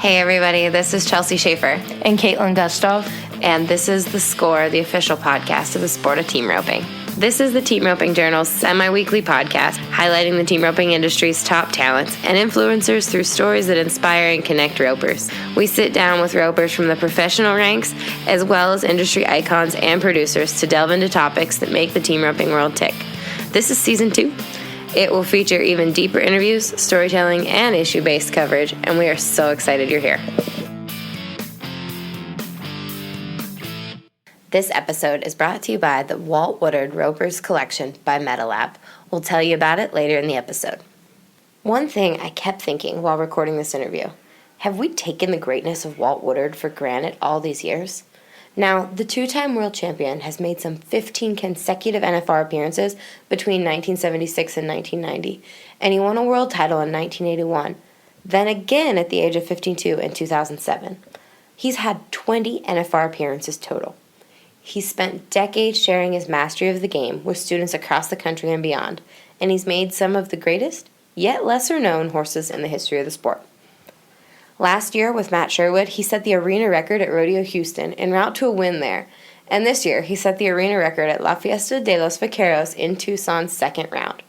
Hey everybody, this is Chelsea Schaefer. And Caitlin Gustav. And this is The Score, the official podcast of the sport of team roping. This is the Team Roping Journal's semi-weekly podcast highlighting the team roping industry's top talents and influencers through stories that inspire and connect ropers. We sit down with ropers from the professional ranks as well as industry icons and producers to delve into topics that make the team roping world tick. This is Season 2. It will feature even deeper interviews, storytelling, and issue-based coverage, and we are so excited you're here. This episode is brought to you by the Walt Woordard Ropers Collection by MetaLab. We'll tell you about it later in the episode. One thing I kept thinking while recording this interview, have we taken the greatness of Walt Woordard for granted all these years? Now, the two-time world champion has made some 15 consecutive NFR appearances between 1976 and 1990, and he won a world title in 1981, then again at the age of 52 in 2007. He's had 20 NFR appearances total. He's spent decades sharing his mastery of the game with students across the country and beyond, and he's made some of the greatest, yet lesser-known horses in the history of the sport. Last year, with Matt Sherwood, he set the arena record at Rodeo Houston en route to a win there. And this year, he set the arena record at La Fiesta de los Vaqueros in Tucson's second round.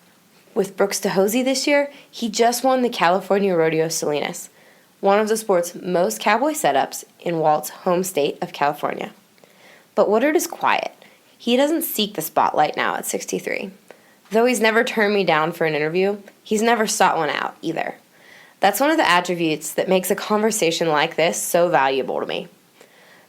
With Brooks DeHosie this year, he just won the California Rodeo Salinas, one of the sport's most cowboy setups in Walt's home state of California. But Woodard is quiet. He doesn't seek the spotlight now at 63. Though he's never turned me down for an interview, he's never sought one out either. That's one of the attributes that makes a conversation like this so valuable to me.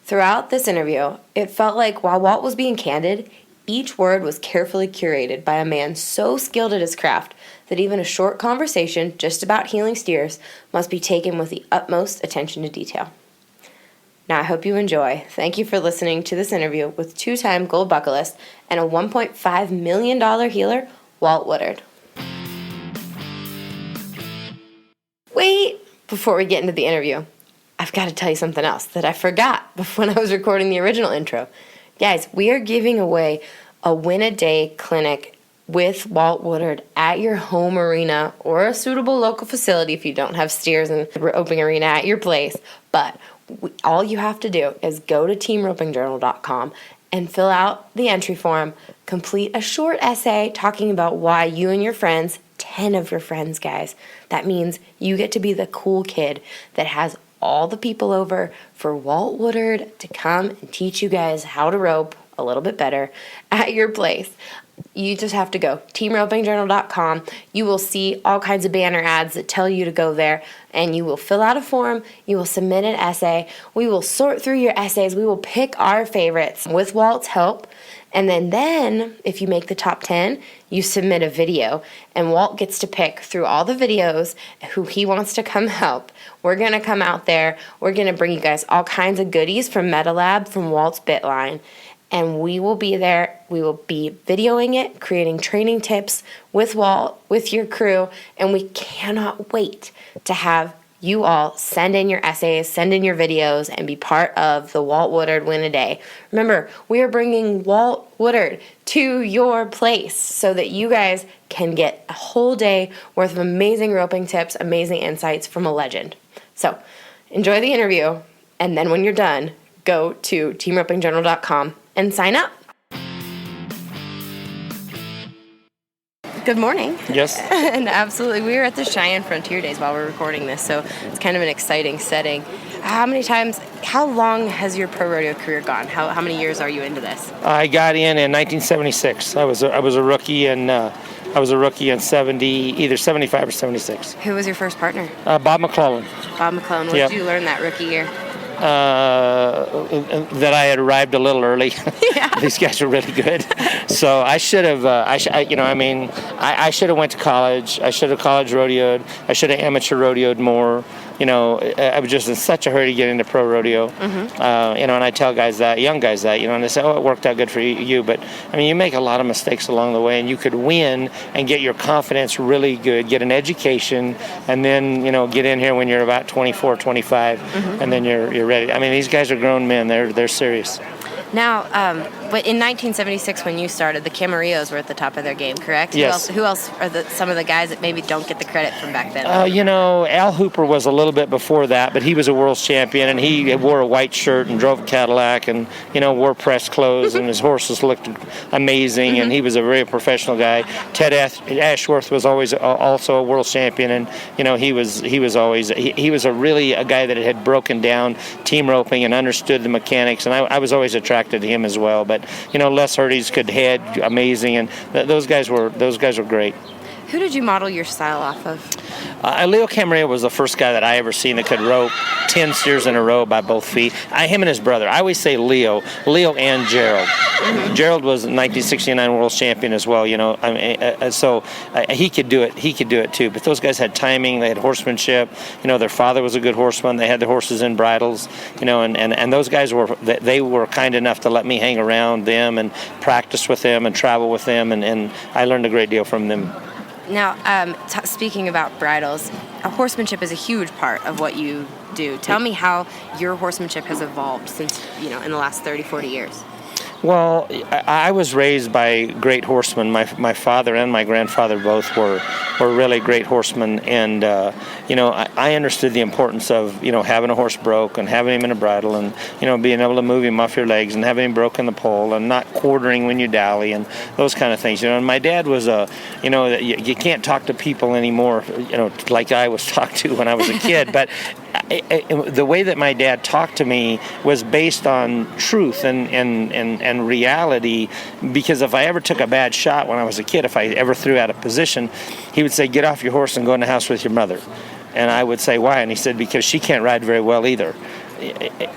Throughout this interview, it felt like while Walt was being candid, each word was carefully curated by a man so skilled at his craft that even a short conversation just about healing steers must be taken with the utmost attention to detail. Now, I hope you enjoy. Thank you for listening to this interview with two-time gold buckalist and a $1.5 million healer, Walt Woordard. Wait, before we get into the interview, I've got to tell you something else that I forgot when I was recording the original intro. Guys, we are giving away a win-a-day clinic with Walt Woordard at your home arena or a suitable local facility if you don't have steers and roping arena at your place. But all you have to do is go to teamropingjournal.com and fill out the entry form, complete a short essay talking about why you and your friends, 10 of your friends, guys, that means you get to be the cool kid that has all the people over for Walt Woordard to come and teach you guys how to rope a little bit better at your place. You just have to go teamropingjournal.com. You will see all kinds of banner ads that tell you to go there, and you will fill out a form. You will submit an essay. We will sort through your essays. We will pick our favorites with Walt's help. And then if you make the top 10, you submit a video, and Walt gets to pick through all the videos who he wants to come help. We're going to come out there. We're going to bring you guys all kinds of goodies from MetaLab, from Walt's Bit Line. And we will be there. We will be videoing it, creating training tips with Walt, with your crew, and we cannot wait to have you all send in your essays, send in your videos, and be part of the Walt Woordard Win a Day. Remember, we are bringing Walt Woordard to your place so that you guys can get a whole day worth of amazing roping tips, amazing insights from a legend. So enjoy the interview, and then when you're done, go to teamropingjournal.com and sign up. Good morning. Yes. And absolutely, we were at the Cheyenne Frontier Days while we're recording this, so it's kind of an exciting setting. How long has your pro rodeo career gone? How many years are you into this? I got in 1976. I was a rookie, and I was a rookie in either 75 or 76. Who was your first partner? Bob McClellan. Bob McClellan. What did you learn that rookie year? That I had arrived a little early. Yeah. These guys were really good. So I should have, I should have went to college. I should have college rodeoed. I should have amateur rodeoed more. I was just in such a hurry to get into pro rodeo. Mm-hmm. And I tell guys that, young guys that, and they say, oh, it worked out good for you. But, you make a lot of mistakes along the way, and you could win and get your confidence really good, get an education, and then, get in here when you're about 24, 25, mm-hmm. and then you're ready. These guys are grown men. They're serious. Now, but in 1976 when you started, the Camarillos were at the top of their game, correct? Yes. Who else are some of the guys that maybe don't get the credit from back then? Al Hooper was a little bit before that, but he was a world champion, and he wore a white shirt and drove a Cadillac and, wore pressed clothes, and his horses looked amazing, and he was a very professional guy. Ted Ashworth was always also a world champion, and, he was a guy that had broken down team roping and understood the mechanics, and I was always attracted to him as well. But, Les Hurdy's could head amazing, and those guys were great. Who did you model your style off of? Leo Camarillo was the first guy that I ever seen that could rope 10 steers in a row by both feet. Him and his brother. I always say Leo and Gerald. Mm-hmm. Gerald was 1969 world champion as well. So he could do it. He could do it too. But those guys had timing. They had horsemanship. Their father was a good horseman. They had the horses in bridles. And those guys were kind enough to let me hang around them and practice with them and travel with them. And I learned a great deal from them. Now, speaking about bridles, horsemanship is a huge part of what you do. Tell me how your horsemanship has evolved since, in the last 30, 40 years. Well, I was raised by great horsemen. My father and my grandfather both were really great horsemen, and I understood the importance of having a horse broke and having him in a bridle, and being able to move him off your legs and having him broken the pole and not quartering when you dally and those kind of things. And my dad was you can't talk to people anymore, like I was talked to when I was a kid, but. The way that my dad talked to me was based on truth and reality, because if I ever took a bad shot when I was a kid, if I ever threw out of position, he would say, "Get off your horse and go in the house with your mother." And I would say, "Why?" And he said, "Because she can't ride very well either."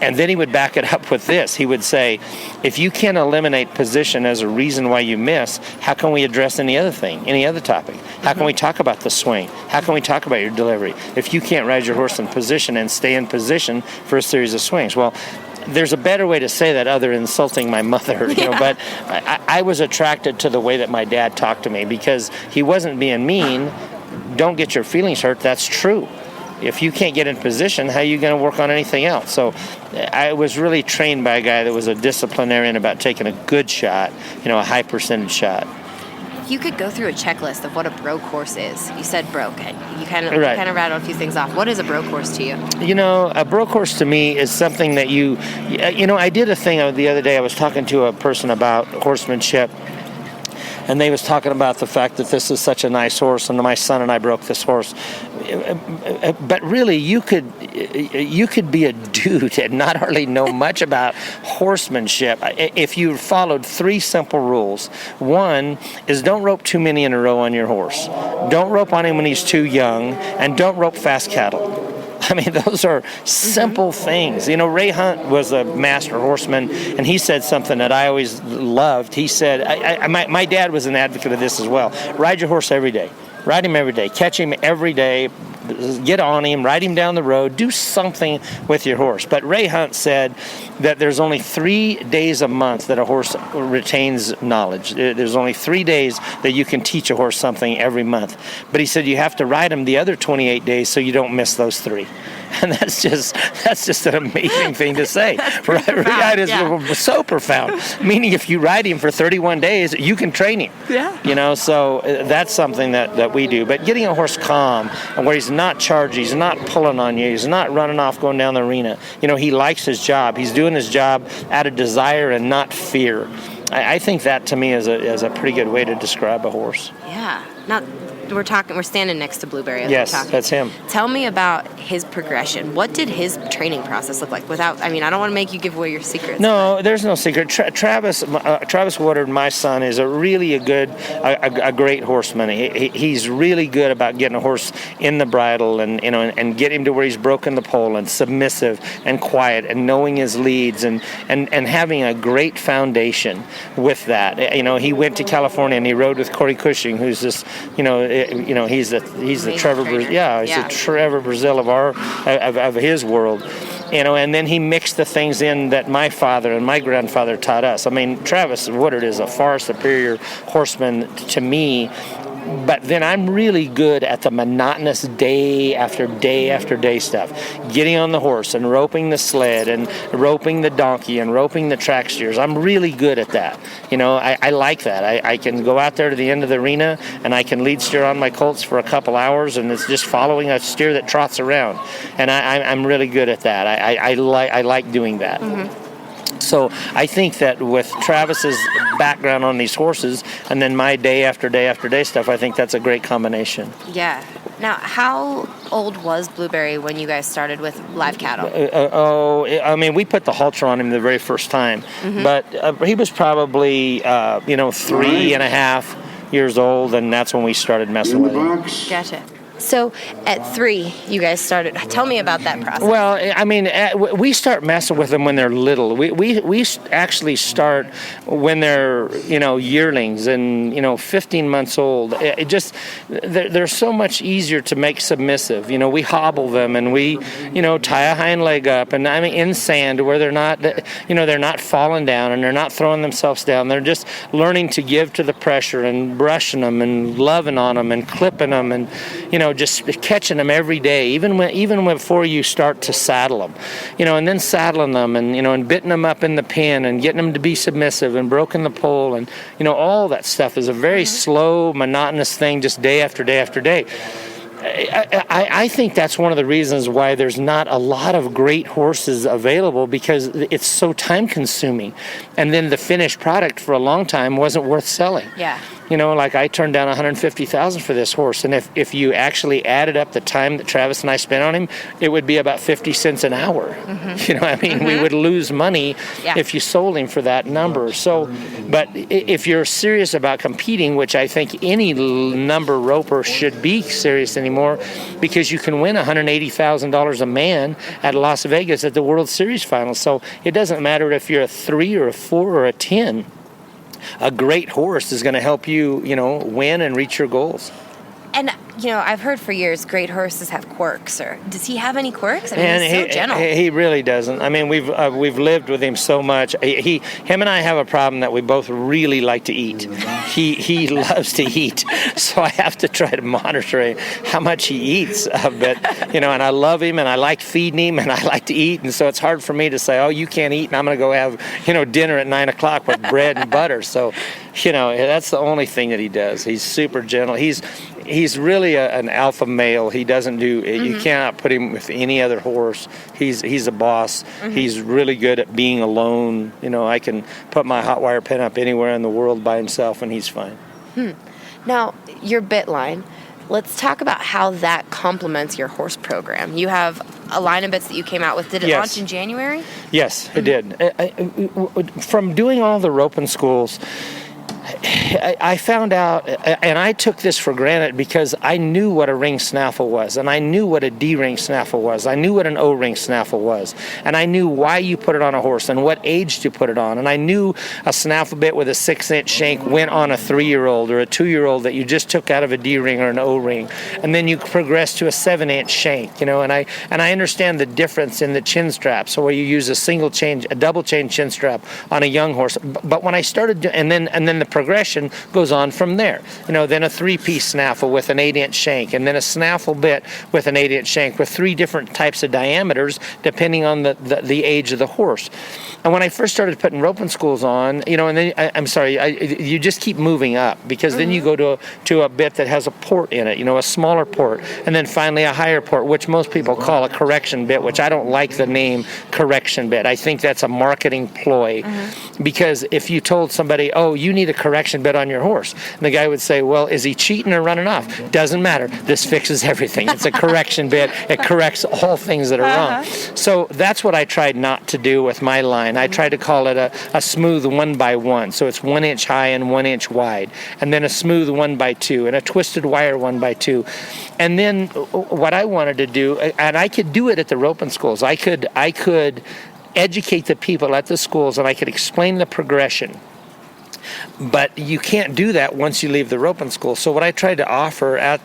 And then he would back it up with this. He would say, if you can't eliminate position as a reason why you miss, how can we address any other thing, any other topic? How can we talk about the swing? How can we talk about your delivery? If you can't ride your horse in position and stay in position for a series of swings. Well, there's a better way to say that other than insulting my mother, but I was attracted to the way that my dad talked to me, because he wasn't being mean. Don't get your feelings hurt. That's true. If you can't get in position, how are you going to work on anything else? So I was really trained by a guy that was a disciplinarian about taking a good shot, a high percentage shot. You could go through a checklist of what a broke horse is. You said broke. You kind of rattled a few things off. What is a broke horse to you? A broke horse to me is something that I did a thing the other day. I was talking to a person about horsemanship, and they was talking about the fact that this is such a nice horse, and my son and I broke this horse. But really, you could be a dude and not hardly know much about horsemanship if you followed 3 simple rules. One is don't rope too many in a row on your horse. Don't rope on him when he's too young, and don't rope fast cattle. I mean, those are simple things. Ray Hunt was a master horseman, and he said something that I always loved. He said, my dad was an advocate of this as well. Ride your horse every day. Ride him every day. Catch him every day. Get on him. Ride him down the road. Do something with your horse. But Ray Hunt said that there's only 3 days a month that a horse retains knowledge. There's only 3 days that you can teach a horse something every month. But he said you have to ride him the other 28 days so you don't miss those 3. And that's just an amazing thing to say. Right? It's so profound. Meaning if you ride him for 31 days, you can train him. Yeah. So that's something that we do. But getting a horse calm, and where he's not charging, he's not pulling on you, he's not running off going down the arena. He likes his job. He's doing his job out of desire and not fear. I think that to me is a pretty good way to describe a horse. Yeah. Now, we're standing next to Blueberry. Yes, that's him. Tell me about his progression. What did his training process look like? I don't want to make you give away your secrets. No, there's no secret. Travis Woodard, my son, is a great horseman. He's really good about getting a horse in the bridle and get him to where he's broken the pole and submissive and quiet and knowing his leads and having a great foundation with that. He went to California and he rode with Corey Cushing, who's this, he's the Trevor, the Trevor Brazil of his world, and then he mixed the things in that my father and my grandfather taught us. I mean, Travis Woodard is a far superior horseman to me But then I'm really good at the monotonous day after day after day stuff. Getting on the horse and roping the sled and roping the donkey and roping the track steers. I'm really good at that. I like that. I can go out there to the end of the arena and I can lead steer on my colts for a couple hours, and it's just following a steer that trots around. And I'm really good at that. I like doing that. Mm-hmm. So I think that with Travis's background on these horses and then my day after day after day stuff, I think that's a great combination. Yeah. Now, how old was Blueberry when you guys started with live cattle? We put the halter on him the very first time, mm-hmm. but he was probably, 3.5 years old, and that's when we started messing with him. Gotcha. So at 3, you guys started. Tell me about that process. Well, we start messing with them when they're little. We actually start when they're yearlings and 15 months old. They're so much easier to make submissive. We hobble them and we tie a hind leg up and in sand where they're not falling down and they're not throwing themselves down. They're just learning to give to the pressure and brushing them and loving on them and clipping them and just catching them every day, even before you start to saddle them, and then saddling them and bitting them up in the pen and getting them to be submissive and broken the pole and all that stuff is a very mm-hmm. slow, monotonous thing, just day after day after day. I think that's one of the reasons why there's not a lot of great horses available, because it's so time consuming, and then the finished product for a long time wasn't worth selling. Yeah. Like I turned down $150,000 for this horse, and if you actually added up the time that Travis and I spent on him, it would be about 50 cents an hour. Mm-hmm. Mm-hmm. We would lose money if you sold him for that number. So, but if you're serious about competing, which I think any number roper should be serious anymore, because you can win $180,000 a man at Las Vegas at the World Series finals. So it doesn't matter if you're a 3 or a 4 or a 10. A great horse is going to help you, win and reach your goals. And, I've heard for years great horses have quirks. Or does he have any quirks? He's so gentle. He really doesn't. We've lived with him so much. Him and I have a problem that we both really like to eat. He loves to eat, so I have to try to monitor how much he eats. And I love him, and I like feeding him, and I like to eat, and so it's hard for me to say, oh, you can't eat, and I'm going to go have dinner at 9:00 with bread and butter. So, that's the only thing that he does. He's super gentle. He's really an alpha male. He doesn't do. Mm-hmm. You cannot put him with any other horse. He's a boss. Mm-hmm. He's really good at being alone. I can put my hot wire pen up anywhere in the world by himself, and he's fine. Now, your bit line. Let's talk about how that complements your horse program. You have a line of bits that you came out with. Did it launch in January? Yes, it did. From doing all the roping schools, I found out, and I took this for granted because I knew what a ring snaffle was, and I knew what a D-ring snaffle was. I knew what an O-ring snaffle was, and I knew why you put it on a horse and what age to put it on, and I knew a snaffle bit with a 6-inch shank went on a 3-year-old or a 2-year-old that you just took out of a D-ring or an O-ring, and then you progress to a 7-inch shank, and I understand the difference in the chin strap, so where you use a double chain chin strap on a young horse, but when I started, and then the progression goes on from there. Then a 3-piece snaffle with an 8-inch shank, and then a snaffle bit with an 8-inch shank with 3 different types of diameters depending on the age of the horse. And when I first started putting roping schools on, and then you just keep moving up, because mm-hmm. then you go to a bit that has a port in it, a smaller port, and then finally a higher port, which most people call a correction bit, which I don't like the name correction bit. I think that's a marketing ploy, mm-hmm. because if you told somebody, oh, you need a correction bit on your horse, and the guy would say, well, is he cheating or running off? Doesn't matter. This fixes everything. It's a correction bit. It corrects all things that are wrong. So that's what I tried not to do with my line. I tried to call it a smooth 1x1. So it's 1 inch high and 1 inch wide, and then a smooth 1x2 and a twisted wire 1x2. And then what I wanted to do, and I could do it at the roping schools, I could educate the people at the schools, and I could explain the progression. But you can't do that once you leave the roping school. So what I tried to offer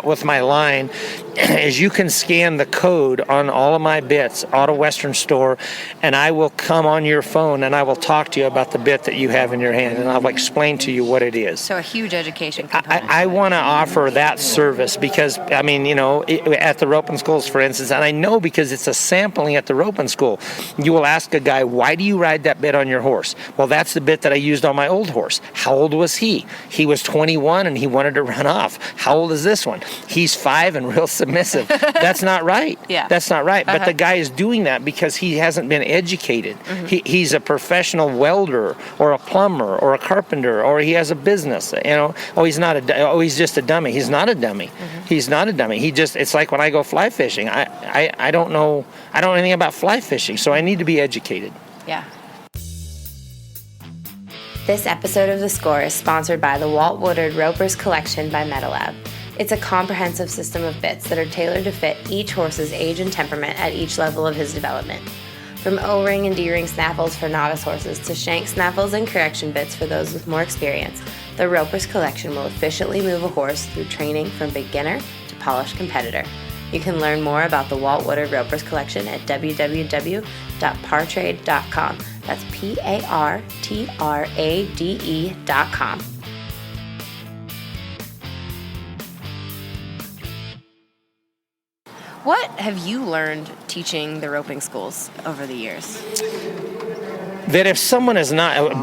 with my line is you can scan the code on all of my bits, Auto Western Store, and I will come on your phone and I will talk to you about the bit that you have in your hand, and I'll explain to you what it is. So a huge education component. I want to offer that service because, I mean, you know, at the roping schools, for instance, and I know because it's a sampling at the roping school, you will ask a guy, why do you ride that bit on your horse? Well, that's the bit that I used on my old horse. How old was he? He was 21 and he wanted to run off. How old is this one? He's 5 and real submissive. That's not right. Yeah. That's not right. But the guy is doing that because he hasn't been educated. He's a professional welder or a plumber or a carpenter, or he has a business. You know, he's just a dummy. He's not a dummy. He's not a dummy. It's like when I go fly fishing. I don't know anything about fly fishing, so I need to be educated. Yeah. This episode of The Score is sponsored by the Walt Woordard Ropers Collection by MetaLab. It's a comprehensive system of bits that are tailored to fit each horse's age and temperament at each level of his development. From O-ring and D-ring snaffles for novice horses to shank snaffles and correction bits for those with more experience, the Ropers Collection will efficiently move a horse through training from beginner to polished competitor. You can learn more about the Walt Woodard Ropers Collection at www.partrade.com. That's Partrade.com. What have you learned teaching the roping schools over the years? That if someone is not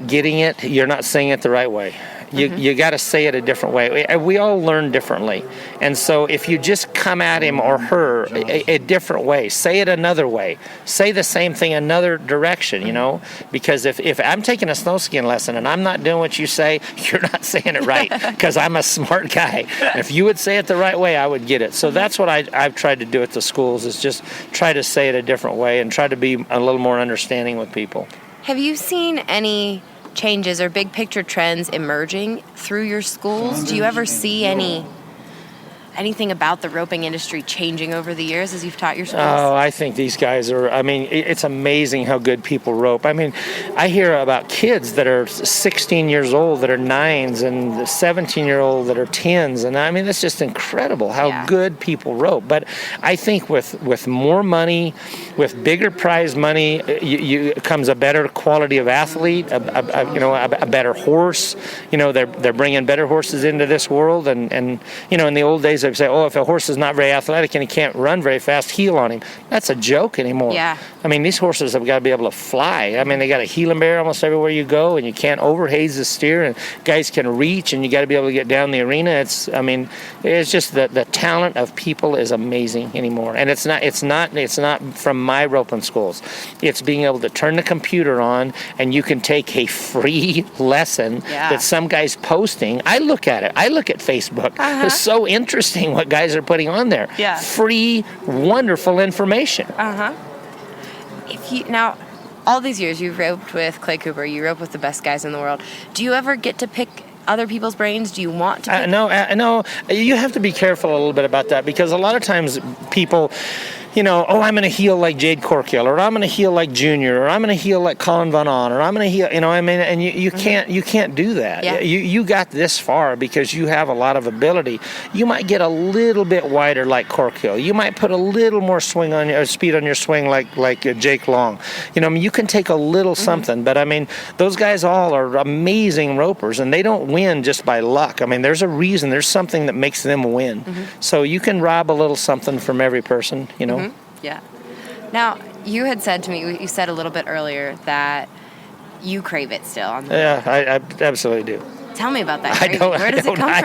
getting it, you're not saying it the right way. You got to say it a different way. We all learn differently. And so if you just come at him or her a different way, say it another way, say the same thing another direction, you know, because if I'm taking a snowskin lesson and I'm not doing what you say, you're not saying it right, because I'm a smart guy. If you would say it the right way, I would get it. So that's what I've tried to do at the schools, is just try to say it a different way and try to be a little more understanding with people. Have you seen any changes or big picture trends emerging through your schools? Do you ever see anything about the roping industry changing over the years as you've taught your schools? Oh, I think these guys are, I mean, it's amazing how good people rope. I mean, I hear about kids that are 16 years old that are 9s and 17-year-old that are 10s. And I mean, that's just incredible how good people rope. But I think with more money, with bigger prize money, comes a better quality of athlete, a better horse. You know, they're bringing better horses into this world. And you know, in the old days, they say, oh, if a horse is not very athletic and he can't run very fast, heel on him. That's a joke anymore. Yeah. I mean, these horses have got to be able to fly. I mean, they got a heel and bear almost everywhere you go, and you can't overhaze the steer, and guys can reach, and you got to be able to get down the arena. It's just the talent of people is amazing anymore. And it's not from my roping schools. It's being able to turn the computer on, and you can take a free lesson that some guy's posting. I look at it. I look at Facebook. It's so interesting what guys are putting on there. Yeah. Free, wonderful information. Now, all these years you've roped with Clay Cooper, you rope with the best guys in the world. Do you ever get to pick other people's brains? Do you want to pick? No. You have to be careful a little bit about that, because a lot of times people, you know, oh, I'm going to heel like Jade Corkill, or I'm going to heel like Junior, or I'm going to heel like Colin Van On, or I'm going to heel, you know, I mean, and you can't do that. Yeah. You got this far because you have a lot of ability. You might get a little bit wider like Corkill. You might put a little more swing on your speed on your swing like Jake Long. You know, I mean, you can take a little something, but I mean, those guys all are amazing ropers, and they don't win just by luck. I mean, there's a reason. There's something that makes them win. So you can rob a little something from every person, you know. Yeah. Now, you had said to me, you said a little bit earlier that you crave it still. Yeah, I absolutely do. Tell me about that. Where does it come from? I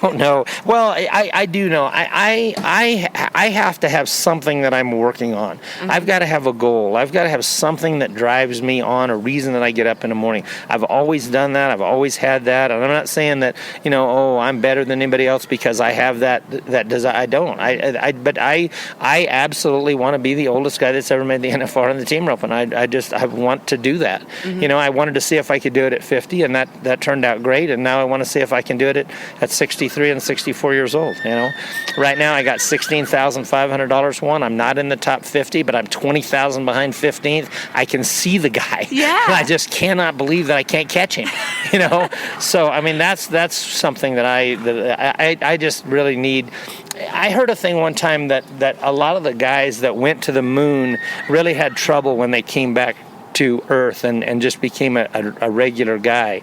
don't know. Well, I do know. I have to have something that I'm working on. I've got to have a goal. I've got to have something that drives me on, a reason that I get up in the morning. I've always done that. I've always had that. And I'm not saying that, you know, oh, I'm better than anybody else because I have that desire. I don't. But I absolutely want to be the oldest guy that's ever made the NFR in the team rope, and I want to do that. You know, I wanted to see if I could do it at 50, and that turned out great, and now I want to see if I can do it at 63 and 64 years old. Right now I got $16,500 won. I'm not in the top 50, but I'm 20,000 behind 15th. I can see the guy. Yeah. I just cannot believe that I can't catch him. So I mean that's something that I just really need. I heard a thing one time that a lot of the guys that went to the moon really had trouble when they came back to Earth and just became a regular guy,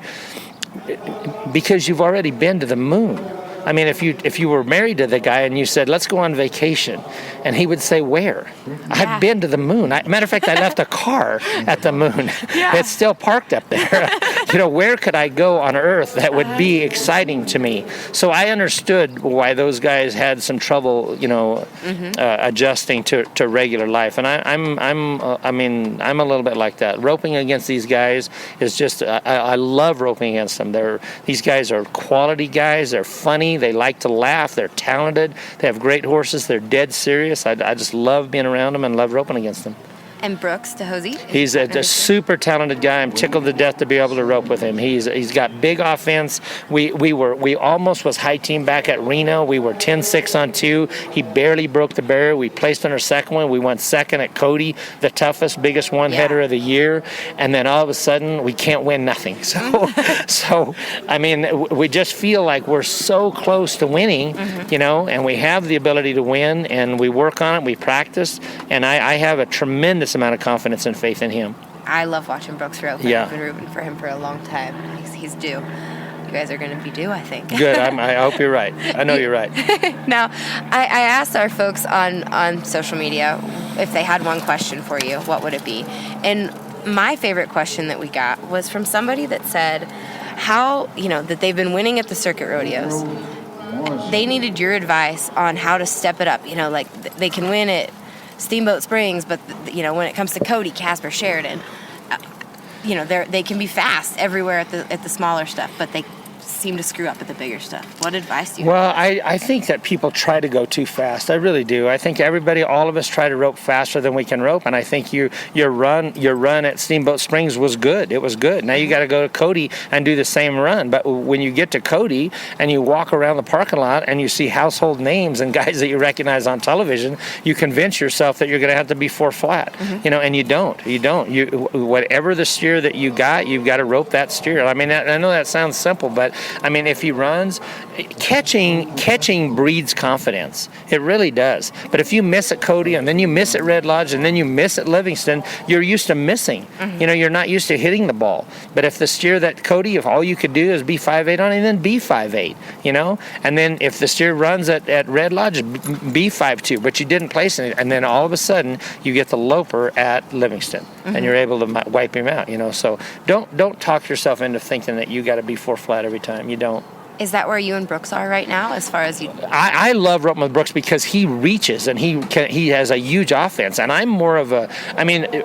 because you've already been to the moon. I mean, if you were married to the guy and you said, let's go on vacation, and he would say, where? Yeah. I've been to the moon. Matter of fact, I left a car at the moon. Yeah. It's still parked up there. Where could I go on Earth that would be exciting to me? So I understood why those guys had some trouble, adjusting to regular life. And I'm a little bit like that. Roping against these guys is just, I love roping against them. These guys are quality guys. They're funny. They like to laugh. They're talented. They have great horses. They're dead serious. I just love being around them and love roping against them. And Brooks DeHosie? He's a super talented guy. I'm tickled to death to be able to rope with him. He's got big offense. We almost was high team back at Reno. We were 10-6 on 2. He barely broke the barrier. We placed on our second one. We went second at Cody, the toughest, biggest one-header of the year. And then all of a sudden, we can't win nothing. So I mean, we just feel like we're so close to winning, and we have the ability to win, and we work on it. We practice, and I have a tremendous amount of confidence and faith in him. I love watching Brooks rope. Yeah. I've been rooting for him for a long time. He's due. You guys are going to be due, I think. Good. I hope you're right. I know you're right. Now, I asked our folks on social media if they had one question for you, what would it be? And my favorite question that we got was from somebody that said how, that they've been winning at the circuit rodeos. They needed your advice on how to step it up. Like they can win at Steamboat Springs, but when it comes to Cody, Casper, Sheridan, they can be fast everywhere at the smaller stuff, but they seem to screw up at the bigger stuff. What advice do you have? Well, I think that people try to go too fast. I really do. I think all of us try to rope faster than we can rope, and I think your run at Steamboat Springs was good. It was good. Now you got to go to Cody and do the same run. But when you get to Cody and you walk around the parking lot and you see household names and guys that you recognize on television, you convince yourself that you're going to have to be 4 flat. And you don't. Whatever the steer that you've got to rope that steer. I mean, I know that sounds simple, but I mean, if he runs, catching breeds confidence. It really does. But if you miss at Cody and then you miss at Red Lodge and then you miss at Livingston, you're used to missing. You're not used to hitting the ball. But if the steer that Cody, if all you could do is be 5'8" on it, then be 5'8", And then if the steer runs at Red Lodge, be 5'2", but you didn't place it. And then all of a sudden, you get the loper at Livingston, and you're able to wipe him out, So don't talk yourself into thinking that you got to be 4 flat every time. You don't. Is that where you and Brooks are right now, as far as you? I love roping with Brooks because he reaches and he has a huge offense, and I'm more of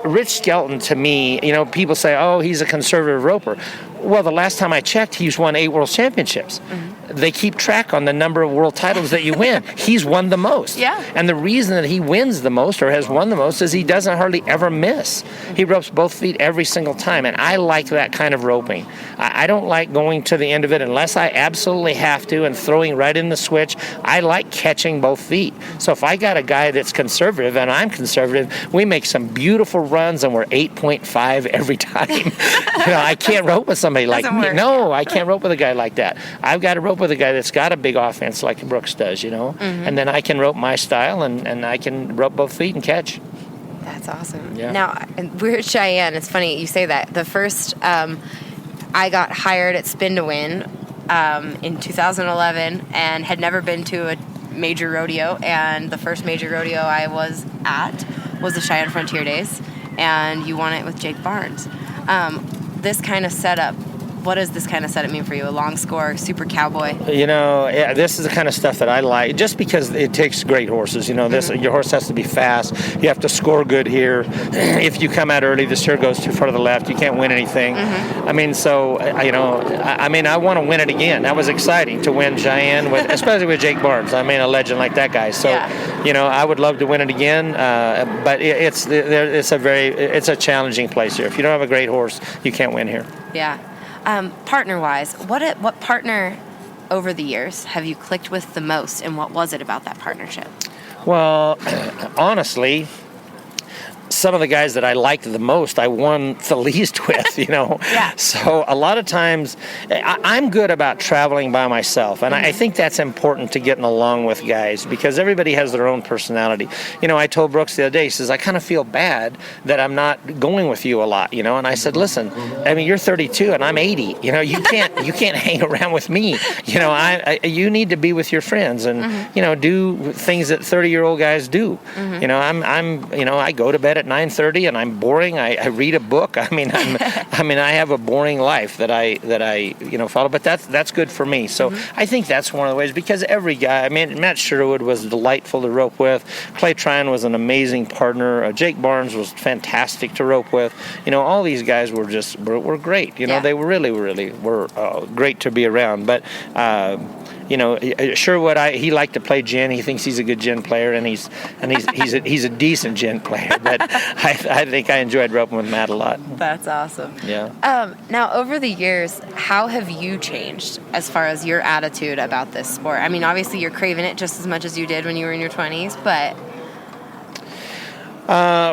Rich Skelton to me. People say, oh, he's a conservative roper. Well, the last time I checked, he's won 8 world championships. They keep track on the number of world titles that you win. He's won the most. Yeah. And the reason that he wins the most or has won the most is he doesn't hardly ever miss. He ropes both feet every single time, and I like that kind of roping. I don't like going to the end of it unless I absolutely have to and throwing right in the switch. I like catching both feet. So if I got a guy that's conservative and I'm conservative, we make some beautiful runs and we're 8.5 every time. I can't rope with somebody like me. No, I can't rope with a guy like that. I've got to rope with a guy that's got a big offense like Brooks does, and then I can rope my style and I can rope both feet and catch. That's awesome. Yeah. Now, we're at Cheyenne. It's funny you say that. The first, I got hired at Spin to Win in 2011 and had never been to a major rodeo, and the first major rodeo I was at was the Cheyenne Frontier Days, and you won it with Jake Barnes. This kind of setup, what does this kind of setup mean for you? A long score, super cowboy? This is the kind of stuff that I like, just because it takes great horses. Your horse has to be fast. You have to score good here. If you come out early, the steer goes too far to the left, you can't win anything. I want to win it again. That was exciting to win Cheyenne, especially with Jake Barnes. a legend like that guy. So, I would love to win it again, but it's a challenging place here. If you don't have a great horse, you can't win here. Yeah. Partner-wise, what partner over the years have you clicked with the most, and what was it about that partnership? Well, honestly, some of the guys that I liked the most, I won the least with, Yeah. So a lot of times, I'm good about traveling by myself, and I think that's important to getting along with guys, because everybody has their own personality. I told Brooks the other day, he says, I kind of feel bad that I'm not going with you a lot, and I said, listen, I mean, you're 32 and I'm 80, you can't hang around with me, you need to be with your friends and, do things that 30-year-old guys do. I go to bed at 9:30 and I'm boring. I read a book. I mean, I have a boring life that I follow, but that's good for me. So I think that's one of the ways, because every guy, I mean, Matt Sherwood was delightful to rope with. Clay Tryon was an amazing partner. Jake Barnes was fantastic to rope with. All these guys were great. They were really were great to be around. But Sherwood, he liked to play gin. He thinks he's a good gin player, and he's a decent gin player. But I think I enjoyed roping with Matt a lot. That's awesome. Yeah. Now, over the years, how have you changed as far as your attitude about this sport? I mean, obviously you're craving it just as much as you did when you were in your 20s, but...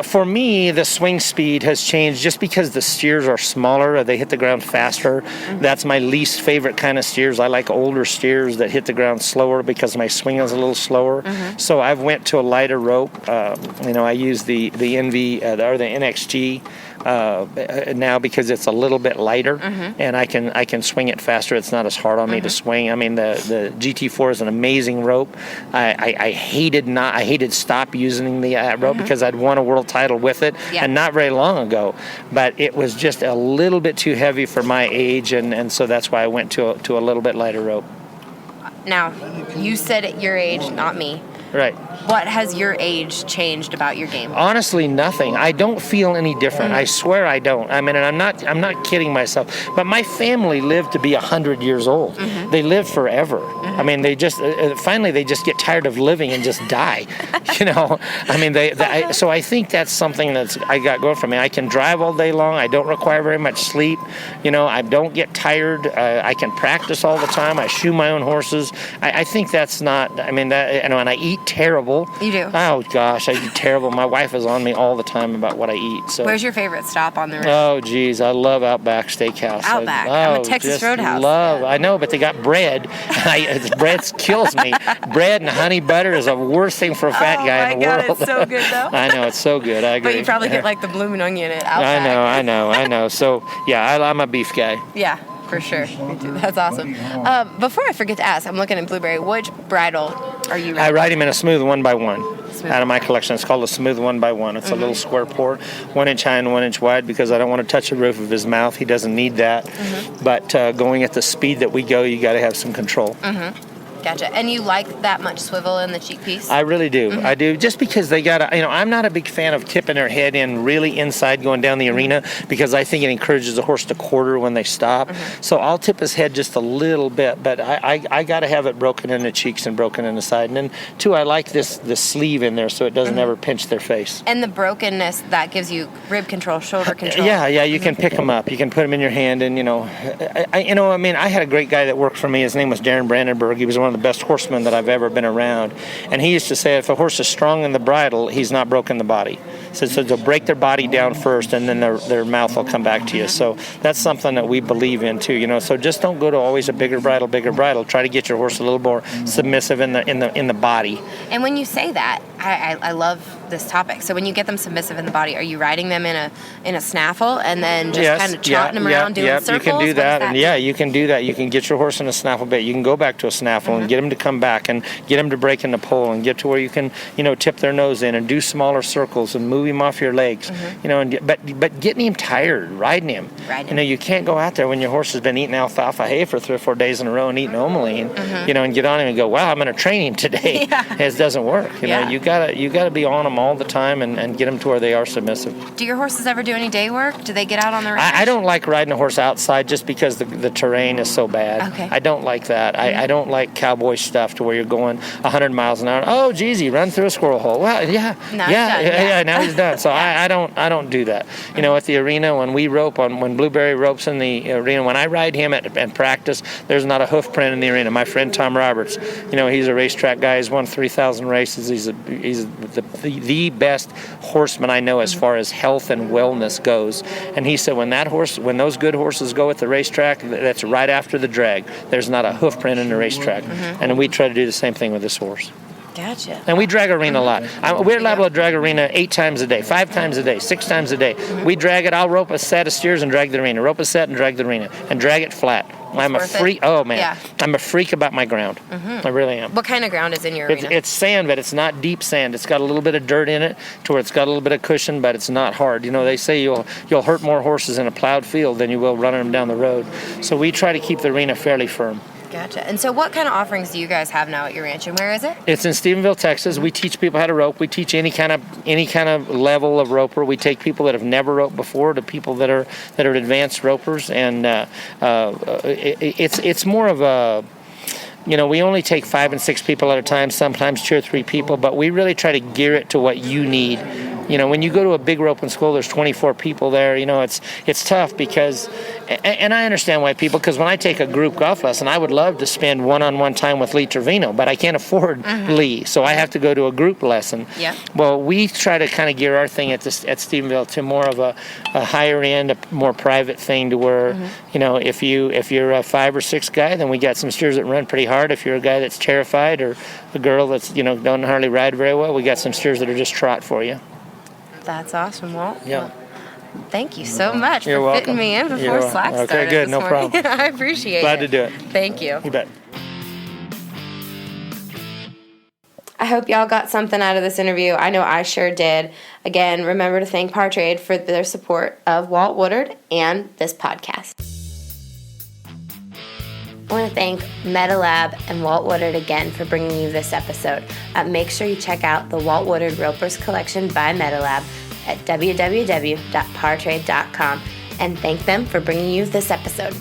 For me, the swing speed has changed just because the steers are smaller. They hit the ground faster. That's my least favorite kind of steers. I like older steers that hit the ground slower because my swing is a little slower. So I've went to a lighter rope. I use the NV or the NXG now because it's a little bit lighter, and I can swing it faster. It's not as hard on me to swing. I mean, the GT4 is an amazing rope. I hated stop using the rope because I'd won a world title with it, and not very long ago. But it was just a little bit too heavy for my age, and so that's why I went to a little bit lighter rope. Now, you said at your age, not me. Right. What has your age changed about your game? Honestly, nothing. I don't feel any different. I swear I don't. I mean, and I'm not kidding myself. But my family lived to be 100 years old. They live forever. I mean, they just finally they just get tired of living and just die. I mean, so I think that's something that's I got going for me. I can drive all day long. I don't require very much sleep. I don't get tired. I can practice all the time. I shoe my own horses. I think that's not. I mean, that and I eat terrible. You do? Oh, gosh, I eat terrible. My wife is on me all the time about what I eat. So. Where's your favorite stop on the road? Oh, geez, I love Outback Steakhouse. Outback? I'm a Texas Roadhouse. I know, but they got bread. Bread kills me. Bread and honey butter is the worst thing for a fat guy in the world. It's so good, though. I know, it's so good. I agree. But you probably get like the blooming onion at Outback. I know. So, yeah, I'm a beef guy. Yeah. For sure. That's awesome. Before I forget to ask, I'm looking at Blueberry. Which bridle are you riding? I ride him in a smooth 1x1 out of my collection. It's called a smooth 1x1. It's a little square port, 1 inch high and 1 inch wide, because I don't want to touch the roof of his mouth. He doesn't need that. But going at the speed that we go, you got to have some control. Gotcha. And you like that much swivel in the cheek piece? I really do. I do. Just because they got to, I'm not a big fan of tipping their head in really inside going down the arena, because I think it encourages the horse to quarter when they stop. So I'll tip his head just a little bit, but I got to have it broken in the cheeks and broken in the side. And then, too, I like the sleeve in there so it doesn't ever pinch their face. And the brokenness, that gives you rib control, shoulder control. Yeah, you can pick them up. You can put them in your hand, and, I had a great guy that worked for me. His name was Darren Brandenburg. He was one of the best horsemen that I've ever been around, and he used to say if a horse is strong in the bridle, he's not broken the body. So they'll break their body down first, and then their mouth will come back to you. So that's something that we believe in too. So just don't go to always a bigger bridle. Try to get your horse a little more submissive in the body. And when you say that, I love this topic. So when you get them submissive in the body, are you riding them in a snaffle and then just kind of trotting them around doing circles? You can do that, and you can do that. You can get your horse in a snaffle bit. You can go back to a snaffle and get him to come back and get him to break in the pole and get to where you can, tip their nose in and do smaller circles and move him off your legs. But getting him tired, riding him. You can't go out there when your horse has been eating alfalfa hay for 3 or 4 days in a row and eating Omaline, and get on him and go, wow, I'm going to train him today. It doesn't work. You gotta be on him them all the time and get them to where they are submissive. Do your horses ever do any day work? Do they get out on the range? I don't like riding a horse outside just because the terrain is so bad. Okay. I don't like that. I don't like cowboy stuff to where you're going 100 miles an hour. Oh, geez, he run through a squirrel hole. Well, yeah. Now he's done. So I don't do that. You know, at the arena, when we rope, when Blueberry ropes in the arena, when I ride him at practice, there's not a hoof print in the arena. My friend Tom Roberts, you know, he's a racetrack guy. He's won 3,000 races. He's the best horseman I know as far as health and wellness goes. And he said when those good horses go at the racetrack, that's right after the drag. There's not a hoof print in the racetrack. And we try to do the same thing with this horse. Gotcha. And we drag arena a lot. We're liable to drag arena 8 times a day, 5 times a day, 6 times a day. We drag it. I'll rope a set of steers and drag the arena. Rope a set and drag the arena. And drag it flat. I'm a freak. Oh, man. Yeah. I'm a freak about my ground. I really am. What kind of ground is in your arena? It's sand, but it's not deep sand. It's got a little bit of dirt in it to where it's got a little bit of cushion, but it's not hard. You know, they say you'll hurt more horses in a plowed field than you will running them down the road. So we try to keep the arena fairly firm. Gotcha. And so what kind of offerings do you guys have now at your ranch, and where is it? It's in Stephenville, Texas. We teach people how to rope. We teach any kind of level of roper. We take people that have never roped before to people that are advanced ropers, and it's more of a, you know, we only take 5 and 6 people at a time, sometimes 2 or 3 people, but we really try to gear it to what you need. You know, when you go to a big roping school, there's 24 people there. You know, it's tough because, and I understand why people, because when I take a group golf lesson, I would love to spend one-on-one time with Lee Trevino, but I can't afford Lee, so I have to go to a group lesson. Yeah. Well, we try to kind of gear our thing at Stephenville to more of a higher end, a more private thing to where, you know, if you're a 5 or 6 guy, then we got some steers that run pretty hard. If you're a guy that's terrified or a girl that's, you know, don't hardly ride very well, we got some steers that are just trot for you. That's awesome, Walt. Yeah. Well, thank you so much You're for welcome. fitting me in before Slack started. Okay, good. No problem. I appreciate Glad it. to do it. Thank you. You bet. I hope y'all got something out of this interview. I know I sure did. Again, remember to thank Partrade for their support of Walt Woordard and this podcast. I want to thank MetaLab and Walt Woodard again for bringing you this episode. Make sure you check out the Walt Woodard Ropers Collection by MetaLab at www.partrade.com and thank them for bringing you this episode.